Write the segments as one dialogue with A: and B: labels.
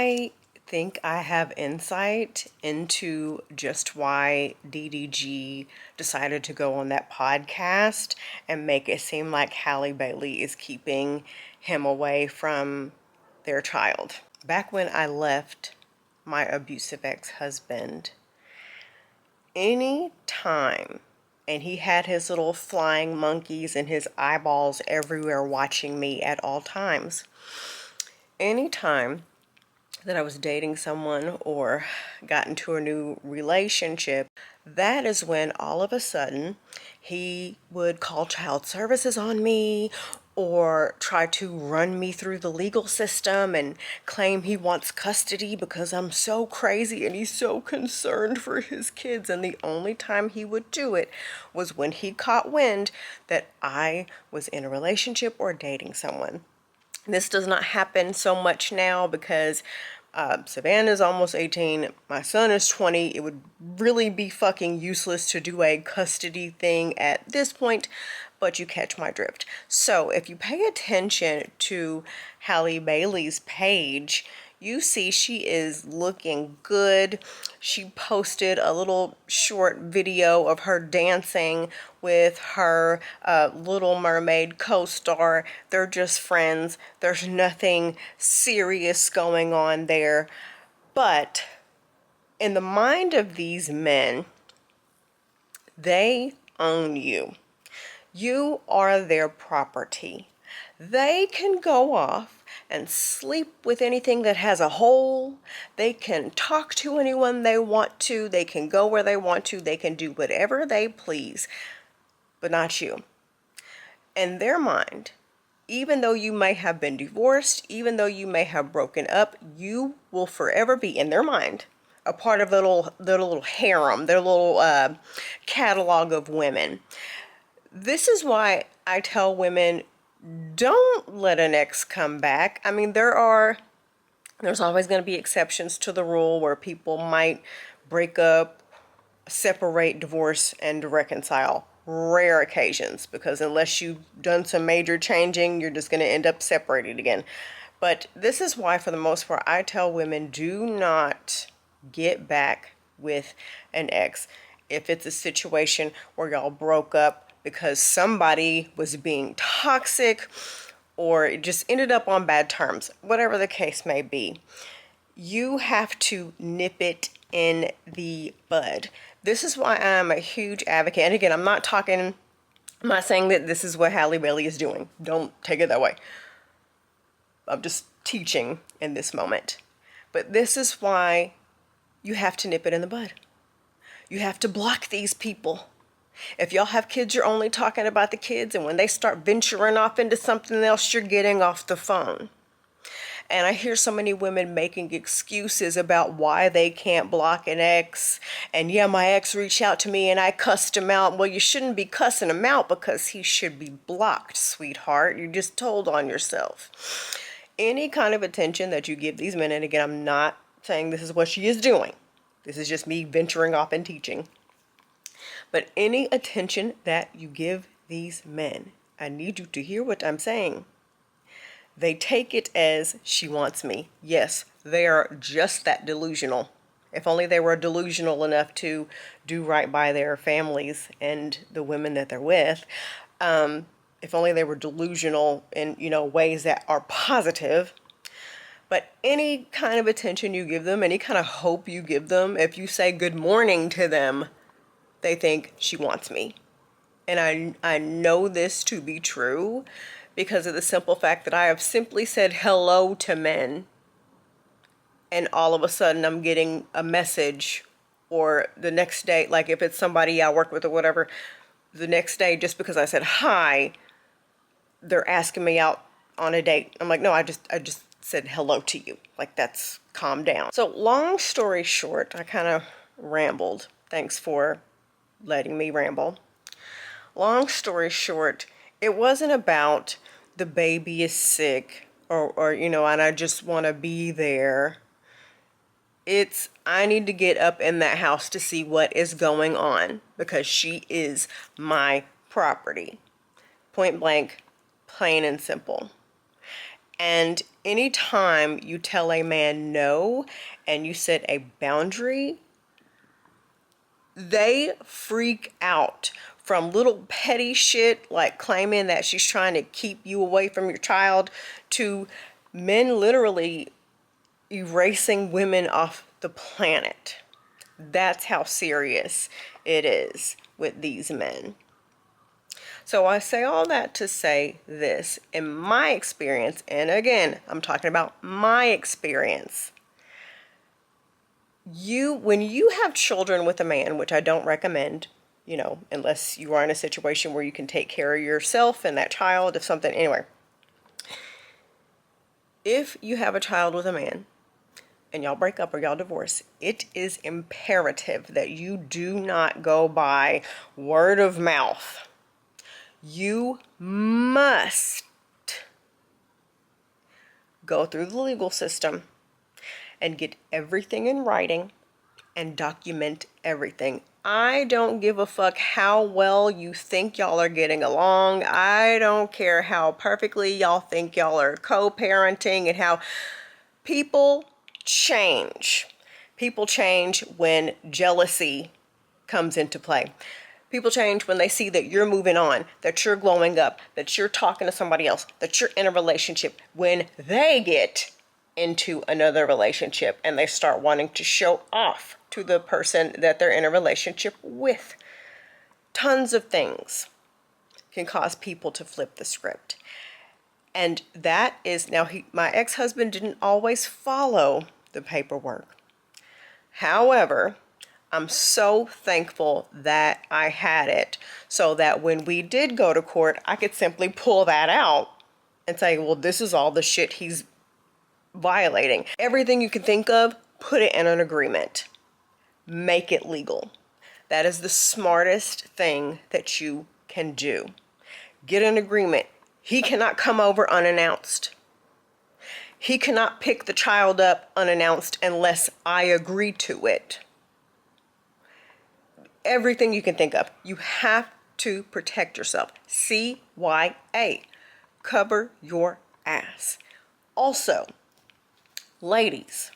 A: I think I have insight into just why DDG decided to go on that podcast and make it seem like Halle Bailey is keeping him away from their child. Back when I left my abusive ex-husband, any time, and he had his little flying monkeys and his eyeballs everywhere watching me at all times. Anytime that I was dating someone or got into a new relationship, that is when all of a sudden he would call child services on me or try to run me through the legal system and claim he wants custody because I'm so crazy and he's so concerned for his kids. And the only time he would do it was when he caught wind that I was in a relationship or dating someone. This does not happen so much now because Savannah's almost 18, my son is 20. It would really be fucking useless to do a custody thing at this point, but you catch my drift. So if you pay attention to Halle Bailey's page, you see she is looking good. She posted a little short video of her dancing with her Little Mermaid co-star. They're just friends. There's nothing serious going on there. But in the mind of these men, they own you. You are their property. They can go off and sleep with anything that has a hole. They can talk to anyone they want to. They can go where they want to. They can do whatever they please, but not you. In their mind, even though you may have been divorced, even though you may have broken up, you will forever be, in their mind, a part of their little harem, their little catalog of women. This is why I tell women, don't let an ex come back. I mean, there's always going to be exceptions to the rule where people might break up, separate, divorce, and reconcile. Rare occasions, because unless you've done some major changing, you're just going to end up separated again. But this is why, for the most part, I tell women, do not get back with an ex. If it's a situation where y'all broke up because somebody was being toxic or it just ended up on bad terms, whatever the case may be, you have to nip it in the bud. This is why I'm a huge advocate. And again, I'm not saying that this is what Halle Bailey is doing. Don't take it that way. I'm just teaching in this moment. But this is why you have to nip it in the bud. You have to block these people. If y'all have kids, you're only talking about the kids, and when they start venturing off into something else, you're getting off the phone. And I hear so many women making excuses about why they can't block an ex. And yeah, my ex reached out to me and I cussed him out. Well, you shouldn't be cussing him out because he should be blocked, sweetheart. You just told on yourself. Any kind of attention that you give these men, and again, I'm not saying this is what she is doing. This is just me venturing off and teaching. But any attention that you give these men, I need you to hear what I'm saying. They take it as she wants me. Yes, they are just that delusional. If only they were delusional enough to do right by their families and the women that they're with. If only they were delusional in, ways that are positive. But any kind of attention you give them, any kind of hope you give them, if you say good morning to them, they think she wants me. And I know this to be true because of the simple fact that I have simply said hello to men, and all of a sudden I'm getting a message, or the next day, like if it's somebody I work with or whatever, the next day, just because I said hi, they're asking me out on a date. I'm like, no, I just said hello to you. Like, that's, calm down. So long story short, I kind of rambled. Thanks for letting me ramble. Long story short, it wasn't about the baby is sick or and I just want to be there. It's, I need to get up in that house to see what is going on because she is my property. Point blank, plain and simple. And anytime you tell a man no and you set a boundary, they freak out, from little petty shit like claiming that she's trying to keep you away from your child, to men literally erasing women off the planet. That's how serious it is with these men. So I say all that to say this. In my experience, and again, I'm talking about my experience, when you have children with a man, which I don't recommend, unless you are in a situation where you can take care of yourself and that child, if something, anyway. If you have a child with a man and y'all break up or y'all divorce, it is imperative that you do not go by word of mouth. You must go through the legal system and get everything in writing and document everything. I don't give a fuck how well you think y'all are getting along. I don't care how perfectly y'all think y'all are co-parenting, and how people change. People change when jealousy comes into play. People change when they see that you're moving on, that you're glowing up, that you're talking to somebody else, that you're in a relationship. When they get into another relationship and they start wanting to show off to the person that they're in a relationship with. Tons of things can cause people to flip the script. And that is, now my ex-husband didn't always follow the paperwork. However, I'm so thankful that I had it, so that when we did go to court, I could simply pull that out and say, well, this is all the shit he's violating. Everything you can think of, put it in an agreement. Make it legal. That is the smartest thing that you can do. Get an agreement. He cannot come over unannounced. He cannot pick the child up unannounced unless I agree to it. Everything you can think of. You have to protect yourself. CYA. Cover your ass. Also, ladies,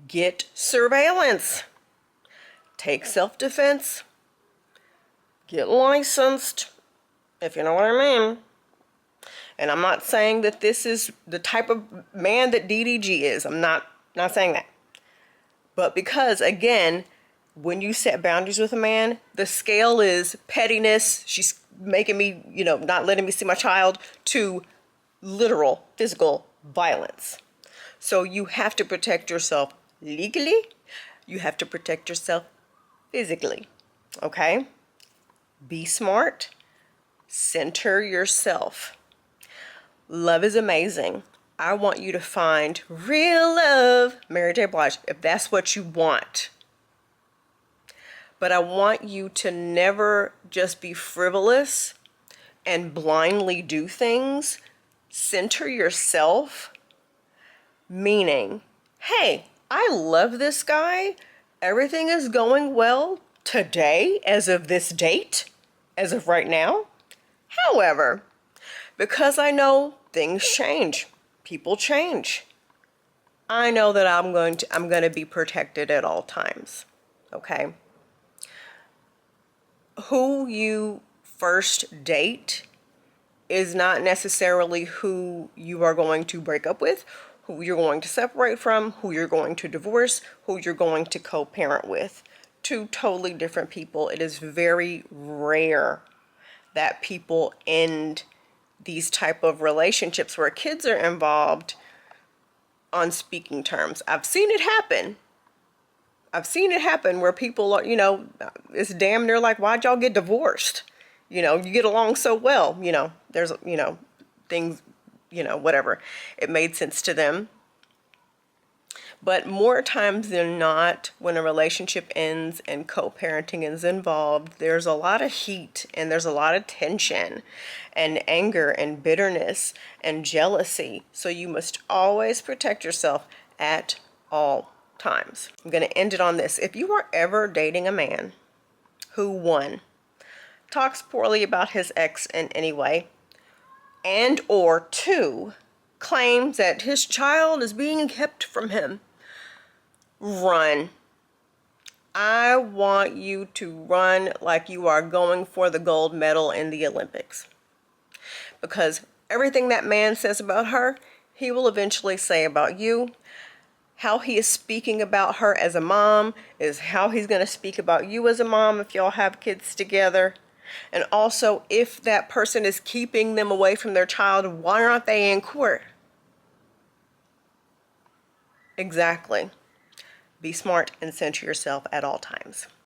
A: get surveillance. Take self-defense. Get licensed, if you know what I mean. And I'm not saying that this is the type of man that DDG is. I'm not saying that. But because, again, when you set boundaries with a man, the scale is pettiness, she's making me, not letting me see my child, to literal physical violence. So you have to protect yourself legally. You have to protect yourself physically. Okay? Be smart. Center yourself. Love is amazing. I want you to find real love, Mary J. Blige, if that's what you want. But I want you to never just be frivolous and blindly do things. Center yourself, meaning, hey, I love this guy. Everything is going well today, as of this date, as of right now. However, because I know things change, people change, I know that I'm going to be protected at all times. Okay? Who you first date is not necessarily who you are going to break up with, who you're going to separate from, who you're going to divorce, who you're going to co-parent with. Two totally different people. It is very rare that people end these type of relationships where kids are involved on speaking terms. I've seen it happen. I've seen it happen where people are, it's damn near like, why'd y'all get divorced? You get along so well, there's, things, whatever. It made sense to them. But more times than not, when a relationship ends and co-parenting is involved, there's a lot of heat and there's a lot of tension and anger and bitterness and jealousy. So you must always protect yourself at all times. I'm going to end it on this. If you are ever dating a man who, one, talks poorly about his ex in any way, and or two, claims that his child is being kept from him, run. I want you to run like you are going for the gold medal in the Olympics. Because everything that man says about her, he will eventually say about you. How he is speaking about her as a mom is how he's going to speak about you as a mom if y'all have kids together. And also, if that person is keeping them away from their child, why aren't they in court? Exactly. Be smart and center yourself at all times.